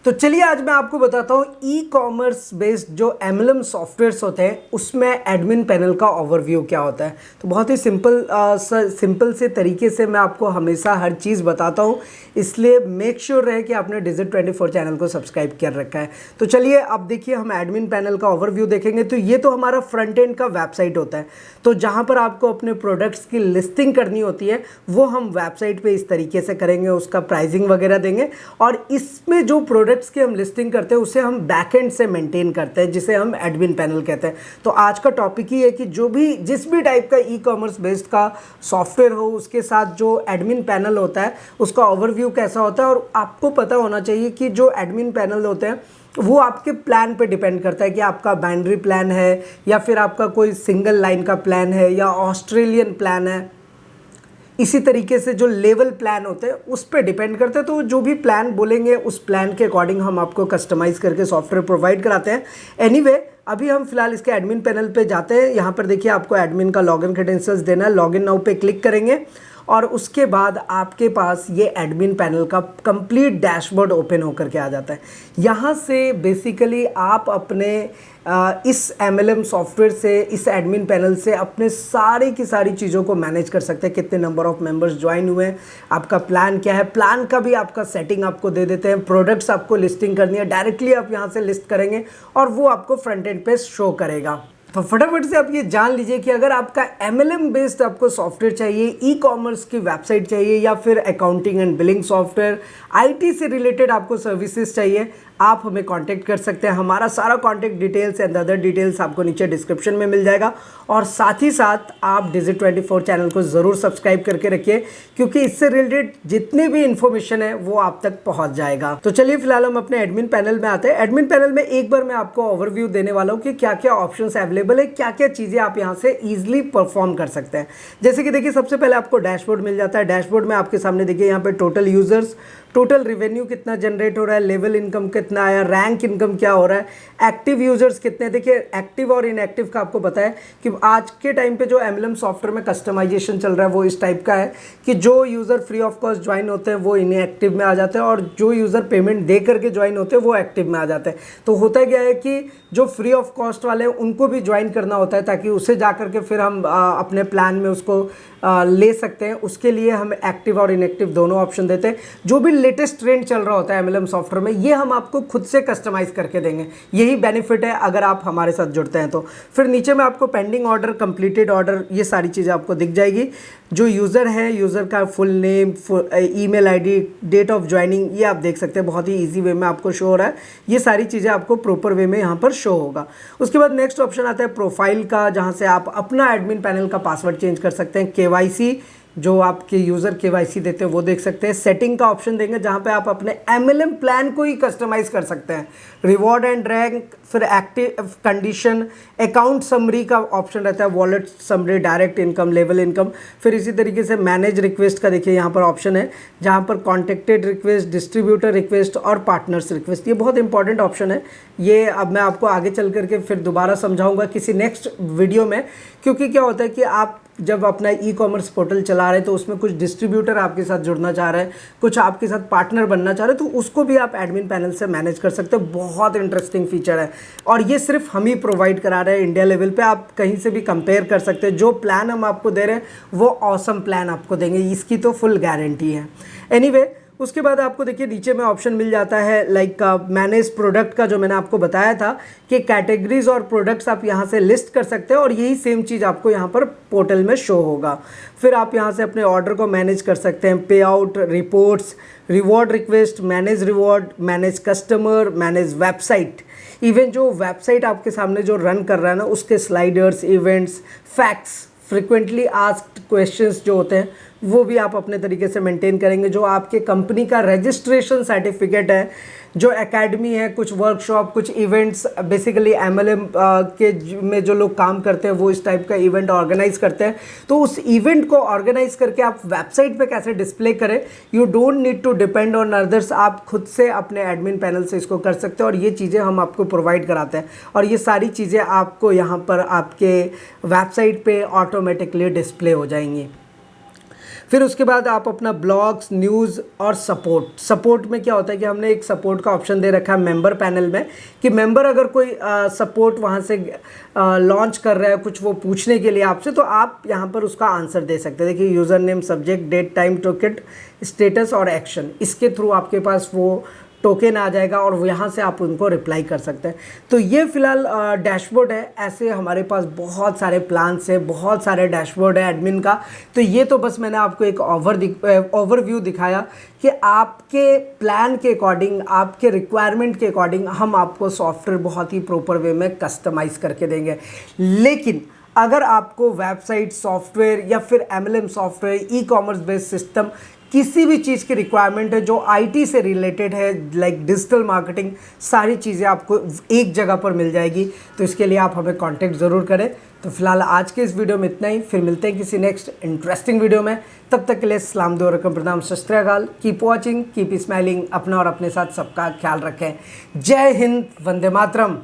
तो चलिए आज मैं आपको बताता हूँ ई कॉमर्स बेस्ड जो एमएलएम सॉफ्टवेयर्स होते हैं उसमें एडमिन पैनल का ओवरव्यू क्या होता है। तो बहुत ही सिंपल से तरीके से मैं आपको हमेशा हर चीज़ बताता हूँ, इसलिए मेक श्योर रहे कि आपने Digit24 चैनल को सब्सक्राइब कर रखा है। तो चलिए अब देखिए हम एडमिन पैनल का ओवरव्यू देखेंगे। तो ये तो हमारा फ्रंट एंड का वेबसाइट होता है, तो जहाँ पर आपको अपने प्रोडक्ट्स की लिस्टिंग करनी होती है वो हम वेबसाइट पे इस तरीके से करेंगे, उसका प्राइसिंग वगैरह देंगे और इसमें जो प्रोडक्ट्स की हम लिस्टिंग करते हैं उसे हम बैकएंड से मेंटेन करते हैं, जिसे हम एडमिन पैनल कहते हैं। तो आज का टॉपिक ही है कि जिस भी टाइप का ई कॉमर्स बेस्ड का सॉफ्टवेयर हो उसके साथ जो एडमिन पैनल होता है उसका ओवरव्यू कैसा होता है। और आपको पता होना चाहिए कि जो एडमिन पैनल होते हैं वो आपके प्लान पे डिपेंड करता है कि आपका बाइनरी प्लान है या फिर आपका कोई सिंगल लाइन का प्लान है या ऑस्ट्रेलियन प्लान है। इसी तरीके से जो लेवल प्लान होते हैं उस पर डिपेंड करते हैं। तो जो भी प्लान बोलेंगे उस प्लान के अकॉर्डिंग हम आपको कस्टमाइज़ करके सॉफ्टवेयर प्रोवाइड कराते हैं। एनीवे अभी हम फिलहाल इसके एडमिन पैनल पे जाते हैं। यहाँ पर देखिए आपको एडमिन का लॉगिन क्रेडेंशियल्स देना है, लॉगिन नाउ पे क्लिक करेंगे और उसके बाद आपके पास ये एडमिन पैनल का कंप्लीट डैशबोर्ड ओपन होकर के आ जाता है। यहाँ से बेसिकली आप अपने इस एमएलएम सॉफ्टवेयर से, इस एडमिन पैनल से अपने सारी की सारी चीज़ों को मैनेज कर सकते हैं। कितने नंबर ऑफ़ मेंबर्स ज्वाइन हुए हैं, आपका प्लान क्या है, प्लान का भी आपका सेटिंग आपको दे देते हैं। प्रोडक्ट्स आपको लिस्टिंग करनी है, डायरेक्टली आप यहाँ से लिस्ट करेंगे और वो आपको फ्रंट एंड पे शो करेगा। तो फटाफट से आप ये जान लीजिए कि अगर आपका एमएलएम बेस्ड आपको सॉफ्टवेयर चाहिए, ई कॉमर्स की वेबसाइट चाहिए या फिर accounting and billing software, IT से रिलेटेड आपको सर्विसेज चाहिए, आप हमें कांटेक्ट कर सकते हैं। हमारा सारा contact details and other details आपको नीचे डिस्क्रिप्शन में मिल जाएगा। और साथ ही साथ आप Digit24 चैनल को ज़रूर सब्सक्राइब करके रखिए, क्योंकि इससे रिलेटेड जितनी भी इंफॉर्मेशन है वो आप तक पहुंच जाएगा। तो चलिए फिलहाल हम अपने एडमिन पैनल में आते हैं। एडमिन पैनल में एक बार मैं आपको ओवरव्यू देने वाला हूँ कि क्या क्या ऑप्शंस अवेलेबल है, क्या क्या चीज़ें आप यहाँ से ईजिली परफॉर्म कर सकते हैं। जैसे कि देखिए सबसे पहले आपको डैशबोर्ड मिल जाता है। डैशबोर्ड में आपके सामने देखिए यहाँ पे टोटल यूजर्स, टोटल रेवेन्यू कितना जनरेट हो रहा है, लेवल इनकम कितना आया, रैंक इनकम क्या हो रहा है, एक्टिव यूजर्स कितने। देखिए एक्टिव और इनएक्टिव का आपको पता है कि आज के टाइम पे जो एमएलएम सॉफ्टवेयर में कस्टमाइजेशन चल रहा है वो इस टाइप का है कि जो user free of cost join होते हैं वो इनएक्टिव में आ जाते हैं और जो यूज़र पेमेंट दे करके ज्वाइन होते हैं वो एक्टिव में आ जाते हैं। तो होता क्या है कि जो फ्री ऑफ कॉस्ट वाले हैं उनको भी ज्वाइन करना होता है ताकि उसे जा करके फिर हम अपने प्लान में उसको ले सकते हैं। उसके लिए हम एक्टिव और इनएक्टिव दोनों ऑप्शन देते हैं। जो भी लेटेस्ट ट्रेंड चल रहा होता है एमएलएम सॉफ्टवेयर में ये हम आपको खुद से कस्टमाइज़ करके देंगे। यही बेनिफिट है अगर आप हमारे साथ जुड़ते हैं तो। फिर नीचे में आपको पेंडिंग ऑर्डर, कंप्लीटेड ऑर्डर, ये सारी चीज़ें आपको दिख जाएगी। जो यूज़र है, यूज़र का full name, email ID, date of joining, ये आप देख सकते हैं। बहुत ही ईजी वे में आपको शो हो रहा है। ये सारी चीज़ें आपको प्रॉपर वे में यहाँ पर शो होगा। उसके बाद नेक्स्ट ऑप्शन आता है प्रोफाइल का, जहाँ से आप अपना एडमिन पैनल का पासवर्ड चेंज कर सकते हैं। केवाईसी, जो आपके यूज़र केवाईसी देते हैं वो देख सकते हैं। सेटिंग का ऑप्शन देंगे जहाँ पे आप अपने एमएलएम प्लान को ही कस्टमाइज़ कर सकते हैं। रिवॉर्ड एंड रैंक, फिर एक्टिव कंडीशन, अकाउंट समरी का ऑप्शन रहता है, wallet summary, direct income, level income. फिर इसी तरीके से मैनेज रिक्वेस्ट का देखिए यहाँ पर ऑप्शन है जहाँ पर कॉन्टेक्टेड रिक्वेस्ट, डिस्ट्रीब्यूटर रिक्वेस्ट और पार्टनर्स रिक्वेस्ट। ये बहुत इंपॉर्टेंट ऑप्शन है। ये अब मैं आपको आगे चल करके फिर दोबारा समझाऊंगा किसी नेक्स्ट वीडियो में, क्योंकि क्या होता है कि आप जब अपना ई कॉमर्स पोर्टल चला रहे हैं तो उसमें कुछ डिस्ट्रीब्यूटर आपके साथ जुड़ना चाह रहे हैं, कुछ आपके साथ पार्टनर बनना चाह रहे हैं, तो उसको भी आप एडमिन पैनल से मैनेज कर सकते हो। बहुत इंटरेस्टिंग फीचर है और ये सिर्फ हम ही प्रोवाइड करा रहे हैं इंडिया लेवल पे। आप कहीं से भी कंपेयर कर सकते हैं। जो प्लान हम आपको दे रहे हैं वो ऑसम प्लान आपको देंगे, इसकी तो फुल गारंटी है। एनीवे उसके बाद आपको देखिए नीचे में ऑप्शन मिल जाता है लाइक मैनेज प्रोडक्ट का, जो मैंने आपको बताया था कि कैटेगरीज और प्रोडक्ट्स आप यहाँ से लिस्ट कर सकते हैं और यही सेम चीज़ आपको यहाँ पर पोर्टल में शो होगा। फिर आप यहाँ से अपने ऑर्डर को मैनेज कर सकते हैं, पे out, reports, reward request, manage reward, manage customer, manage website. Even जो वेबसाइट आपके सामने जो रन कर रहा है ना उसके sliders, events, facts, frequently asked questions जो होते हैं वो भी आप अपने तरीके से मेंटेन करेंगे। जो आपके कंपनी का रजिस्ट्रेशन सर्टिफिकेट है, जो एकेडमी है, कुछ वर्कशॉप, कुछ इवेंट्स, बेसिकली एमएलएम के में जो लोग काम करते हैं वो इस टाइप का इवेंट ऑर्गेनाइज करते हैं। तो उस इवेंट को ऑर्गेनाइज करके आप वेबसाइट पे कैसे डिस्प्ले करें, you don't need to depend on others. आप खुद से अपने एडमिन पैनल से इसको कर सकते हैं और ये चीज़ें हम आपको प्रोवाइड कराते हैं और ये सारी चीज़ें आपको यहाँ पर आपके वेबसाइट पे ऑटोमेटिकली डिस्प्ले हो जाएंगी। फिर उसके बाद आप अपना ब्लॉग्स, न्यूज़ और सपोर्ट में क्या होता है कि हमने एक सपोर्ट का ऑप्शन दे रखा है मेंबर पैनल में, कि मेंबर अगर कोई सपोर्ट वहाँ से लॉन्च कर रहा है कुछ वो पूछने के लिए आपसे, तो आप यहाँ पर उसका आंसर दे सकते हैं। देखिए user name, subject, date, time, ticket, status और एक्शन, इसके थ्रू आपके पास वो टोकन आ जाएगा और यहाँ से आप उनको रिप्लाई कर सकते हैं। तो ये फिलहाल डैशबोर्ड है। ऐसे हमारे पास बहुत सारे प्लान्स है, बहुत सारे डैशबोर्ड है एडमिन का। तो ये तो बस मैंने आपको एक ओवरव्यू दिखाया कि आपके प्लान के अकॉर्डिंग, आपके रिक्वायरमेंट के अकॉर्डिंग हम आपको सॉफ्टवेयर बहुत ही प्रॉपर वे में कस्टमाइज़ करके देंगे। लेकिन अगर आपको वेबसाइट सॉफ्टवेयर या फिर MLM software, ecommerce based system, किसी भी चीज़ की रिक्वायरमेंट है जो IT से रिलेटेड है, लाइक डिजिटल मार्केटिंग, सारी चीज़ें आपको एक जगह पर मिल जाएगी। तो इसके लिए आप हमें कांटेक्ट ज़रूर करें। तो फिलहाल आज के इस वीडियो में इतना ही, फिर मिलते हैं किसी नेक्स्ट इंटरेस्टिंग वीडियो में। तब तक के लिए सलाम, दुआ, रकम, प्रणाम, सत श्री अकाल। Keep watching, keep smiling. अपना और अपने साथ सबका ख्याल रखें। जय हिंद, वंदे मातरम।